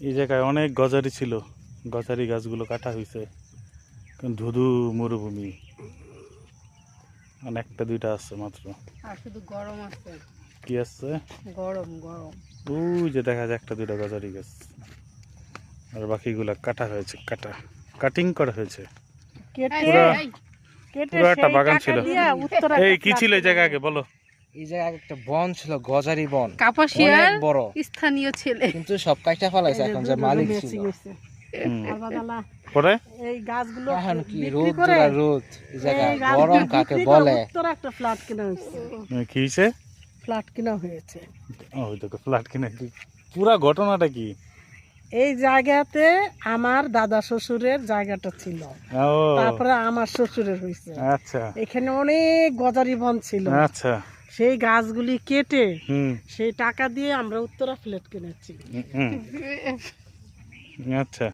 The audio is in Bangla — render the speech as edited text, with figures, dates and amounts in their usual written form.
এই জায়গায় অনেক গজারি ছিল, গজারি গাছগুলো কাটা হয়েছে, ধুধু মরুভূমি, একটা দুইটা আছে মাত্র। আর শুধু গরম আছে। কি আছে? গরম গরম। ওই যে দেখা যায় একটা দুইটা গজারি গাছ, আর বাকিগুলা কাটা হয়েছে, কাটিং করা হয়েছে। পুরো একটা বাগান ছিল। এই কি ছিল এই জায়গা আগে বলো? এই জায়গায় একটা বন ছিল, গজারি বন, কাপাসিয়ার অনেক বড়, স্থানীয় ছেলে। কিন্তু সব কাটা ফেলাইছে, এখন যে মালিক ছিল। পরে এই গাছগুলো এখন কি রোদ জোড়া রোদ, এই জায়গা গরম কাকে বলে। উত্তর একটা ফ্ল্যাট কিনা হয়েছে। কি হয়েছে? ফ্ল্যাট কিনা হয়েছে। ওই দেখো ফ্ল্যাট কিনে, পুরা ঘটনাটা কি? এই জায়গাতে আমার দাদা শ্বশুরের জায়গাটা ছিল, তারপরে আমার শ্বশুরের হয়েছে। আচ্ছা, এখানে অনেক গজারি বন ছিল। আচ্ছা, সেই গাছগুলি কেটে সেই টাকা দিয়ে আমরা উত্তরা ফ্ল্যাট কিনেছি। আচ্ছা।